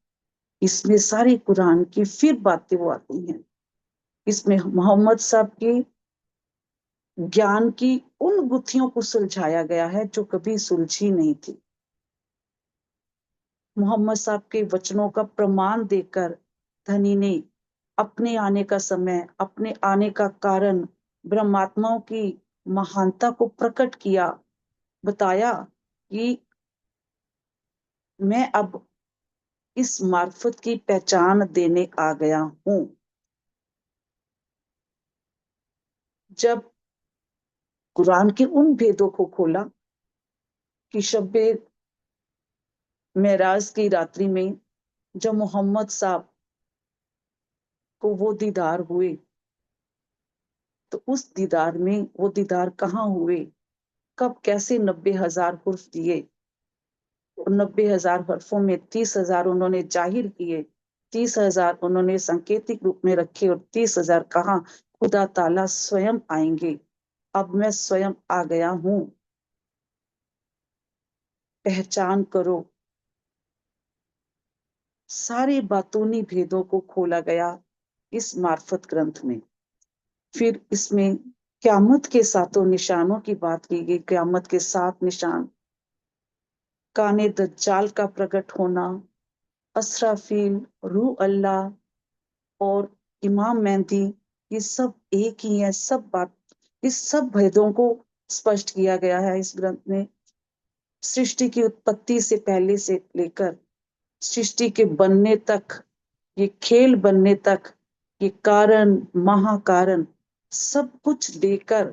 इसमें सारे कुरान की फिर बातें वो आती हैं। इसमें मोहम्मद साहब के ज्ञान की उन गुत्थियों को सुलझाया गया है जो कभी सुलझी नहीं थी। मोहम्मद साहब के वचनों का प्रमाण देकर धनी ने अपने आने का समय, अपने आने का कारण, ब्रह्मात्माओं की महानता को प्रकट किया, बताया कि मैं अब इस मार्फत की पहचान देने आ गया हूं। जब कुरान के उन भेदों को खोला कि शब्बे मेराज की रात्रि में जब मोहम्मद साहब को वो दीदार हुए, तो उस दीदार में वो दीदार कहाँ हुए, कब, कैसे 90,000 हुर्फ दिए, 90,000 हर्फों में 30,000 उन्होंने जाहिर किए, 30,000 उन्होंने सांकेतिक रूप में रखे, और 30,000 कहा खुदा ताला स्वयं आएंगे। अब मैं स्वयं आ गया हूं, पहचान करो। सारे बातूनी भेदों को खोला गया इस मार्फत ग्रंथ में। फिर इसमें क्यामत के सातों निशानों की बात की गई। क्यामत के 7 निशान, काने दज्जाल का प्रकट होना, असराफील, रूह अल्लाह और इमाम मेहदी, ये सब एक ही है। सब बात, इस सब भेदों को स्पष्ट किया गया है इस ग्रंथ में। सृष्टि की उत्पत्ति से पहले से लेकर सृष्टि के बनने तक, ये खेल बनने तक, ये कारण महाकारण सब कुछ देकर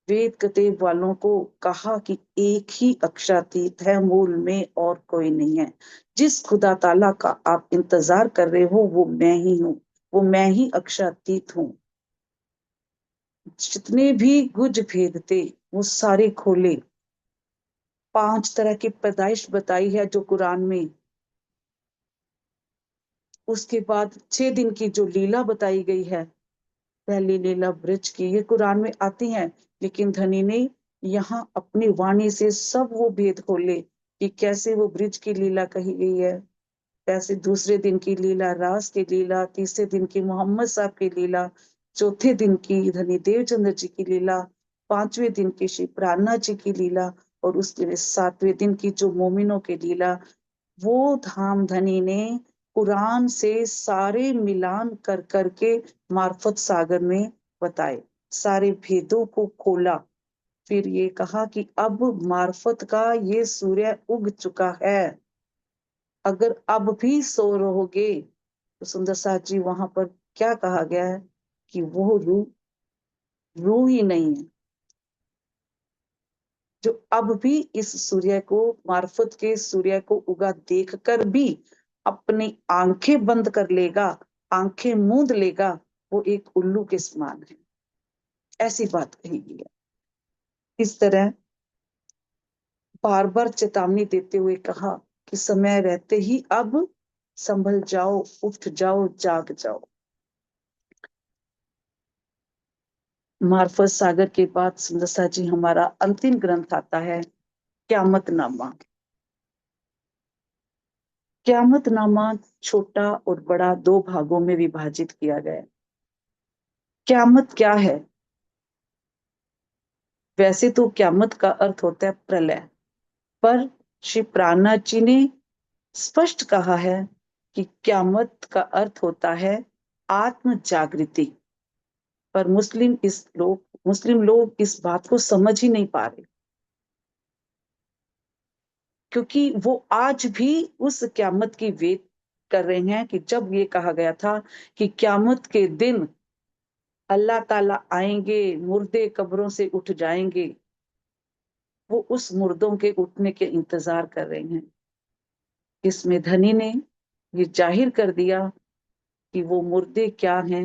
वेद कतेब वालों को कहा कि एक ही अक्षरातीत है, मूल में और कोई नहीं है। जिस खुदा ताला का आप इंतजार कर रहे हो वो मैं ही हूँ, वो मैं ही अक्षरातीत हूँ। जितने भी गुज भेद थे वो सारे खोले। 5 तरह की पैदाइश बताई है जो कुरान में। उसके बाद 6 दिन की जो लीला बताई गई है, पहली लीला ब्रज की, ये कुरान में आती हैं, लेकिन धनी ने यहाँ अपनी वाणी से सब वो भेद खोले कि कैसे वो ब्रज की लीला कही गई है, कैसे दूसरे दिन की लीला रास की लीला, तीसरे दिन की मोहम्मद साहब की लीला, चौथे दिन की धनी देवचंद्र जी की लीला, 5वें दिन की श्री प्रार्थना जी की लीला, और उसके 7वें दिन की जो मोमिनों की लीला। वो धाम धनी ने कुरान से सारे मिलान कर करके मार्फत सागर में बताए, सारे भेदों को खोला। फिर ये कहा कि अब मार्फत का ये सूर्य उग चुका है, अगर अब भी सो रहोगे। तो सुंदर साथ जी, वहां पर क्या कहा गया है कि वो रूह ही नहीं है जो अब भी इस सूर्य को, मार्फत के सूर्य को उगा देखकर भी अपनी आंखें बंद कर लेगा, आंखें मूंद लेगा, वो एक उल्लू के समान है। ऐसी बात कही गई है। इस तरह बार बार चेतावनी देते हुए कहा कि समय रहते ही अब संभल जाओ, उठ जाओ, जाग जाओ। मार्फत सागर के बाद सुंदरसा जी, हमारा अंतिम ग्रंथ आता है क्यामतनामा। क़यामतनामा छोटा और बड़ा दो भागों में विभाजित किया गया है। क़यामत क्या है? वैसे तो क़यामत का अर्थ होता है प्रलय, पर श्री प्राणनाथ जी ने स्पष्ट कहा है कि क़यामत का अर्थ होता है आत्म जागृति। पर मुस्लिम लोग इस बात को समझ ही नहीं पा रहे, क्योंकि वो आज भी उस क़यामत की वेट कर रहे हैं कि जब ये कहा गया था कि क़यामत के दिन अल्लाह ताला आएंगे, मुर्दे कब्रों से उठ जाएंगे। वो उस मुर्दों के उठने के इंतजार कर रहे हैं। इसमें धनी ने ये जाहिर कर दिया कि वो मुर्दे क्या हैं।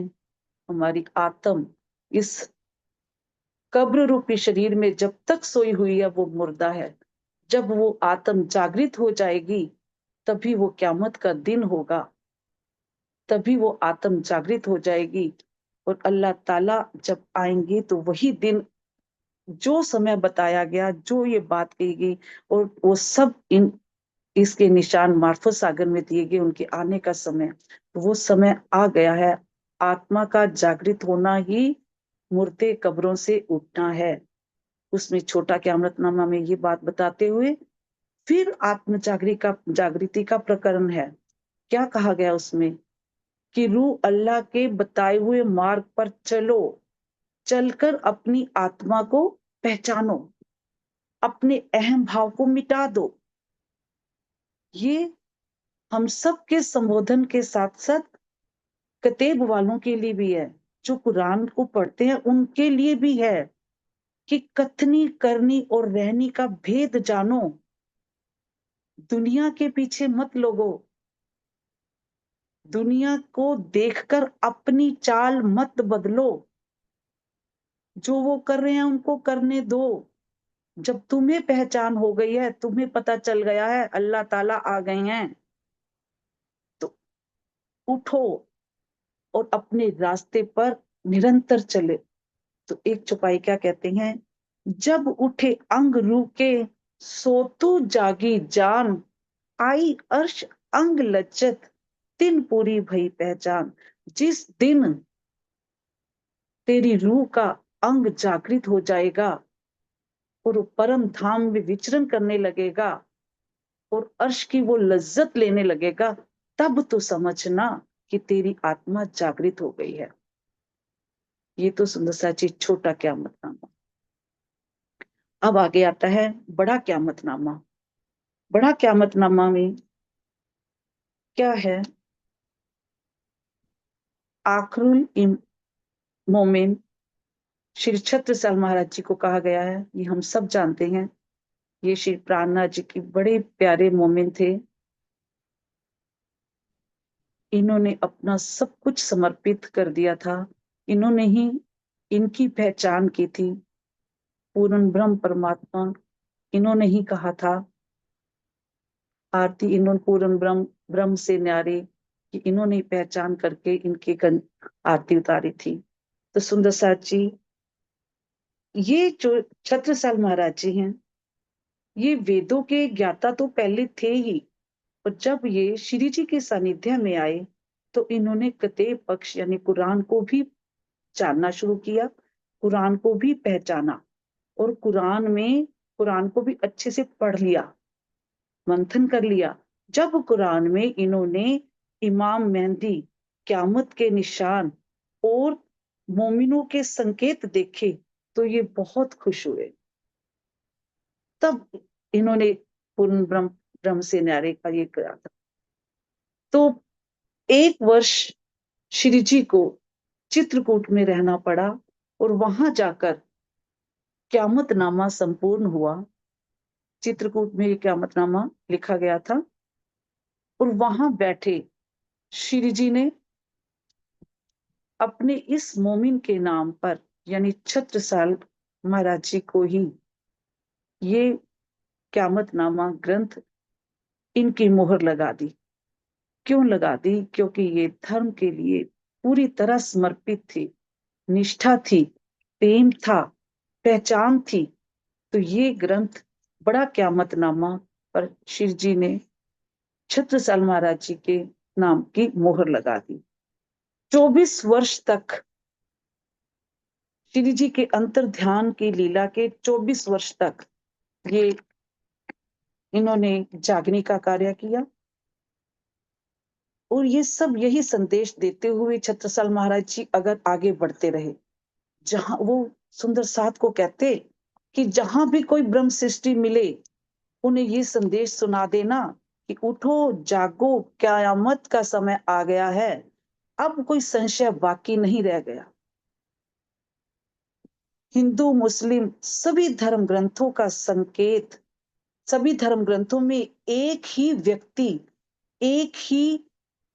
हमारी आत्म इस कब्र रूपी शरीर में जब तक सोई हुई है वो मुर्दा है। जब वो आत्म जागृत हो जाएगी तभी वो क़यामत का दिन होगा, तभी वो आत्म जागृत हो जाएगी। और अल्लाह ताला जब आएंगे तो वही दिन, जो समय बताया गया, जो ये बात कही गई, और वो सब इसके निशान मार्फत सागर में दिए गए, उनके आने का समय, तो वो समय आ गया है। आत्मा का जागृत होना ही मुर्दे कब्रों से उठना है। उसमें छोटा क़यामतनामा में ये बात बताते हुए फिर आत्म जागृति का प्रकरण है। क्या कहा गया उसमें कि रूह अल्लाह के बताए हुए मार्ग पर चलो, चलकर अपनी आत्मा को पहचानो, अपने अहम भाव को मिटा दो। ये हम सब के संबोधन के साथ साथ कतेब वालों के लिए भी है, जो कुरान को पढ़ते हैं उनके लिए भी है कि कथनी करनी और रहनी का भेद जानो। दुनिया के पीछे मत लोगो, दुनिया को देखकर अपनी चाल मत बदलो। जो वो कर रहे हैं उनको करने दो। जब तुम्हें पहचान हो गई है, तुम्हें पता चल गया है अल्लाह ताला आ गए हैं, तो उठो और अपने रास्ते पर निरंतर चले। तो एक चौपाई क्या कहते हैं, जब उठे अंग रूके सोतु जागी जान, आई अर्श अंग लज्जत तिन पूरी भई पहचान। जिस दिन तेरी रूह का अंग जागृत हो जाएगा और वो परम धाम में विचरण करने लगेगा और अर्श की वो लज्जत लेने लगेगा, तब तो समझना कि तेरी आत्मा जागृत हो गई है। ये तो सुंदर सा चीज छोटा क़यामतनामा। अब आगे आता है बड़ा क़यामतनामा। बड़ा क़यामतनामा में क्या है, आखरुल मोमिन श्री छत्रसाल महाराज जी को कहा गया है। ये हम सब जानते हैं। ये श्री प्राणनाथ जी की बड़े प्यारे मोमिन थे। इन्होंने अपना सब कुछ समर्पित कर दिया था। इन्होंने ही इनकी पहचान की थी। पूर्ण ब्रह्म परमात्मा इन्होंने ही कहा था। आरती इन्होंने पूर्ण ब्रह्म से न्यारे कि इन्होंने पहचान करके इनके आरती उतारी थी। तो सुंदर साथ जी, ये जो छत्रसाल महाराज जी हैं, ये वेदों के ज्ञाता तो पहले थे ही, और जब ये श्री जी के सानिध्य में आए तो इन्होंने कतेब पक्ष यानी कुरान को भी जानना शुरू किया, कुरान को भी पहचाना, और कुरान को भी अच्छे से पढ़ लिया, मंथन कर लिया। जब कुरान में इन्होंने इमाम मेहदी, क़यामत के निशान और मोमिनों के संकेत देखे तो ये बहुत खुश हुए। तब इन्होंने पूर्ण ब्रह्म से न्यारे का ये करा था। तो 1 वर्ष श्री जी को चित्रकूट में रहना पड़ा और वहां जाकर क़यामतनामा संपूर्ण हुआ। चित्रकूट में ये क़यामतनामा लिखा गया था और वहां बैठे श्री जी ने अपने इस मोमिन के नाम पर यानी छत्रसाल महाराज जी को ही ये क़यामतनामा ग्रंथ इनकी मोहर लगा दी। क्यों लगा दी? क्योंकि ये धर्म के लिए पूरी तरह समर्पित थी, निष्ठा थी, प्रेम था, पहचान थी। तो ये ग्रंथ बड़ा क़यामतनामा पर शिव जी ने छत्रसाल महाराज जी के नाम की मोहर लगा दी। 24 वर्ष तक श्री जी के अंतर ध्यान की लीला के 24 वर्ष तक ये इन्होंने जागने का कार्य किया। और ये सब यही संदेश देते हुए छत्रसाल महाराज जी अगर आगे बढ़ते रहे, जहां वो सुंदर साध को कहते कि जहां भी कोई ब्रह्म सृष्टि मिले उन्हें ये संदेश सुना देना कि उठो जागो, क्यामत का समय आ गया है, अब कोई संशय बाकी नहीं रह गया। हिंदू मुस्लिम सभी धर्म ग्रंथों का संकेत, सभी धर्म ग्रंथों में एक ही व्यक्ति, एक ही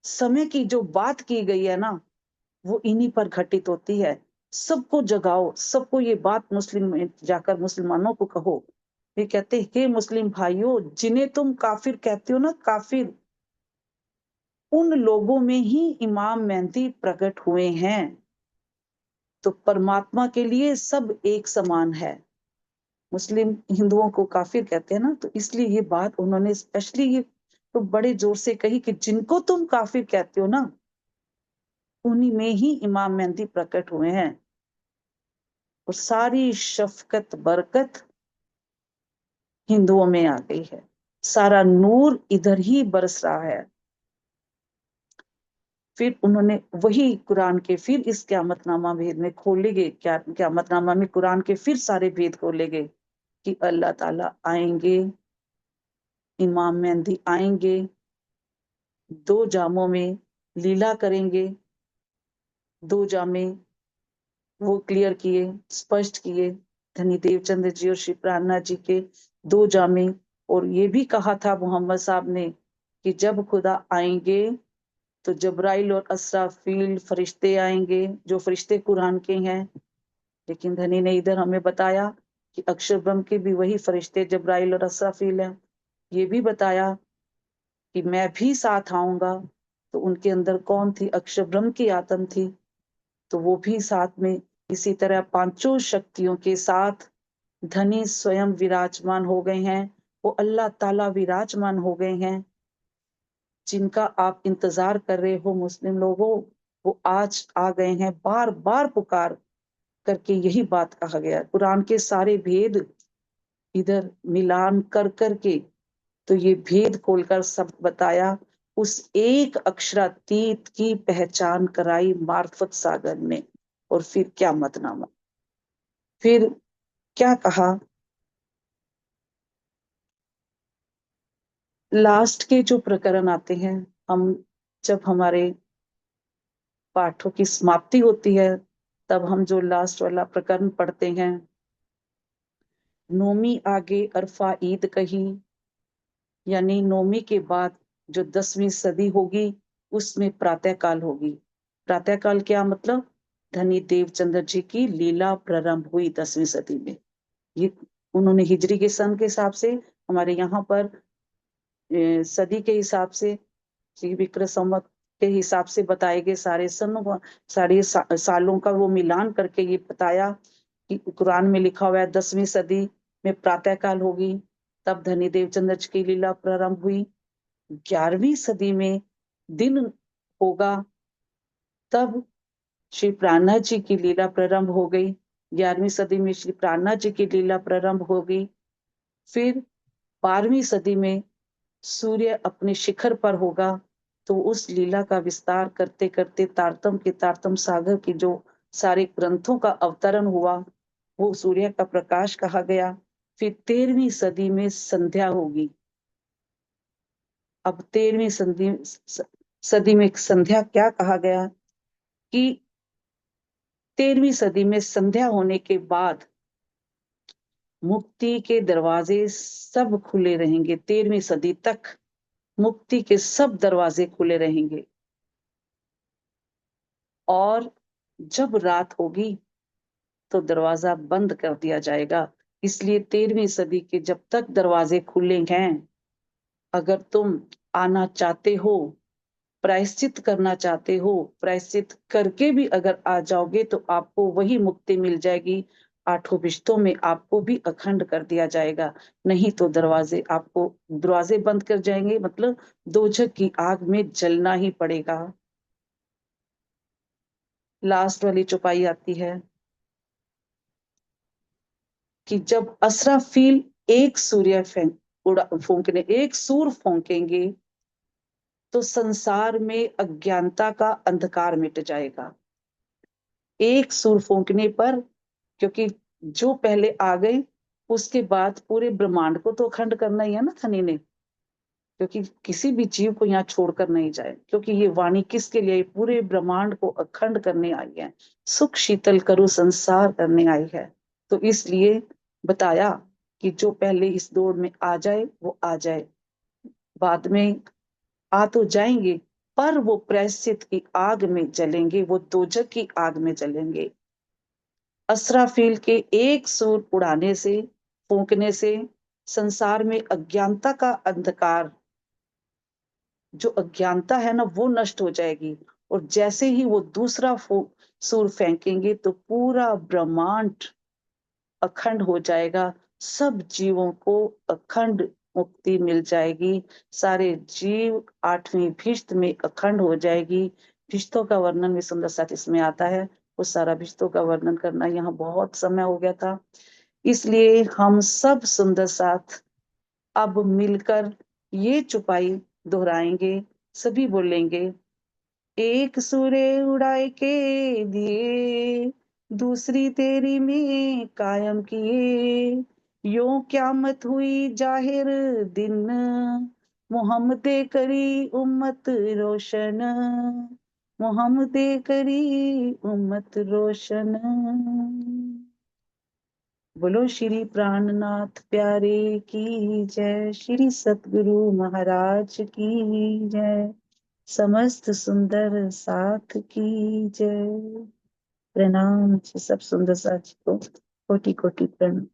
समय की जो बात की गई है ना, वो इन्हीं पर घटित होती है। सबको जगाओ, सबको ये बात मुस्लिम में जाकर मुसलमानों को कहो। ये कहते हैं, हे मुस्लिम भाइयों, जिन्हें तुम काफिर कहते हो ना, काफिर, उन लोगों में ही इमाम मेहदी प्रकट हुए हैं। तो परमात्मा के लिए सब एक समान है। मुस्लिम हिंदुओं को काफिर कहते हैं ना, तो इसलिए ये बात उन्होंने स्पेशली ये तो बड़े जोर से कही कि जिनको तुम काफिर कहते हो ना, उन्हीं में ही इमाम मेहदी प्रकट हुए हैं। और सारी शफकत बरकत हिंदुओं में आ गई है, सारा नूर इधर ही बरस रहा है। फिर उन्होंने वही कुरान के फिर इस क़यामतनामा भेद में खोले गए, क्या क़यामतनामा में कुरान के फिर सारे भेद खोले गए कि अल्लाह ताला आएंगे, इमाम मेहदी आएंगे, 2 जामों में लीला करेंगे। 2 जामे वो क्लियर किए, स्पष्ट किए धनी देवचंद्र जी और श्री प्राणनाथ जी के 2 जामे। और ये भी कहा था मोहम्मद साहब ने कि जब खुदा आएंगे तो जबराइल और असराफील फरिश्ते आएंगे, जो फरिश्ते कुरान के हैं। लेकिन धनी ने इधर हमें बताया कि अक्षर ब्रह्म के भी वही फरिश्ते जबराइल और असराफील हैं। ये भी बताया कि मैं भी साथ आऊंगा। तो उनके अंदर कौन थी? अक्षर ब्रह्म की आत्म थी, तो वो भी साथ में इसी तरह पांचों शक्तियों के साथ धनी स्वयं विराजमान हो गए हैं। वो अल्लाह ताला विराजमान हो गए हैं, जिनका आप इंतजार कर रहे हो मुस्लिम लोगों, वो आज आ गए हैं। बार बार पुकार करके यही बात कहा गया। कुरान के सारे भेद इधर मिलान कर करके तो ये भेद खोलकर सब बताया। उस एक अक्षरातीत की पहचान कराई मार्फत सागर ने। और फिर क्या मतनामा, फिर क्या कहा, लास्ट के जो प्रकरण आते हैं, हम जब हमारे पाठों की समाप्ति होती है तब हम जो लास्ट वाला प्रकरण पढ़ते हैं, नौमी आगे अरफा ईद कही, यानी नौमी के बाद जो 10वीं सदी होगी उसमें प्रातःकाल होगी। प्रातःकाल क्या मतलब? धनी देवचंद्र जी की लीला प्रारंभ हुई 10वीं सदी में। ये उन्होंने हिजरी के सन के हिसाब से, हमारे यहाँ पर सदी के हिसाब से, श्री विक्रम संवत के हिसाब से बताए गए सारे सनों, सारे सालों का वो मिलान करके ये बताया कि कुरान में लिखा हुआ है 10वीं सदी में प्रातःकाल होगी, तब धनी देवचंद्र जी की लीला प्रारंभ हुई। 11वीं सदी में दिन होगा, तब श्री प्राणनाथ जी की लीला प्रारंभ हो गई। 11वीं सदी में श्री प्राणनाथ जी की लीला प्रारंभ हो गई। फिर 12वीं सदी में सूर्य अपने शिखर पर होगा, तो उस लीला का विस्तार करते करते तारतम के तारतम सागर की जो सारे ग्रंथों का अवतरण हुआ, वो सूर्य का प्रकाश कहा गया। फिर 13वीं सदी में संध्या होगी। अब 13वीं सदी में संध्या क्या कहा गया कि 13वीं सदी में संध्या होने के बाद मुक्ति के दरवाजे सब खुले रहेंगे। 13वीं सदी तक मुक्ति के सब दरवाजे खुले रहेंगे। और जब रात होगी तो दरवाजा बंद कर दिया जाएगा। इसलिए 13वीं सदी के जब तक दरवाजे खुले हैं, अगर तुम आना चाहते हो, प्रायश्चित करना चाहते हो, प्रायश्चित करके भी अगर आ जाओगे तो आपको वही मुक्ति मिल जाएगी। 8 भिश्तों में आपको भी अखंड कर दिया जाएगा। नहीं तो दरवाजे बंद कर जाएंगे, मतलब दोजख की आग में जलना ही पड़ेगा। लास्ट वाली चौपाई आती है कि जब असराफील एक एक सूर फूंकेंगे तो संसार में अज्ञानता का अंधकार मिट जाएगा। एक सुर फूंकने पर, क्योंकि जो पहले आ गए उसके बाद पूरे ब्रह्मांड को तो अखंड करना ही है ना धनी ने, क्योंकि किसी भी जीव को यहाँ छोड़कर नहीं जाए, क्योंकि ये वाणी किसके लिए? पूरे ब्रह्मांड को अखंड करने आई है, सुख शीतल करु संसार करने आई है। तो इसलिए बताया कि जो पहले इस दौड़ में आ जाए वो आ जाए, बाद में आ तो जाएंगे पर वो प्रायश्चित की आग में जलेंगे, वो दोजख की आग में जलेंगे। असराफील के एक सूर उड़ाने से, फूंकने से संसार में अज्ञानता का अंधकार, जो अज्ञानता है ना, वो नष्ट हो जाएगी। और जैसे ही वो दूसरा सूर फेंकेंगे तो पूरा ब्रह्मांड अखंड हो जाएगा, सब जीवों को अखंड मुक्ति मिल जाएगी, सारे जीव 8वीं भिष्ट में अखंड हो जाएगी। भिष्टों का वर्णन भी सुंदर साथ इसमें आता है, वो सारा भिष्टों का वर्णन करना यहाँ बहुत समय हो गया था, इसलिए हम सब सुंदर साथ अब मिलकर ये चौपाई दोहराएंगे। सभी बोलेंगे, एक सुरे उड़ाए के दिए, दूसरी तेरी में कायम किए, यो क्यामत हुई जाहिर दिन, मोहम्मदे करी उम्मत रोशन, मोहम्मदे करी उम्मत रोशन। बोलो श्री प्राणनाथ प्यारे की जय, श्री सतगुरु महाराज की जय, समस्त सुंदर साथ की जय। प्रणाम सब सुंदर साथ को, कोटि कोटि प्रणाम।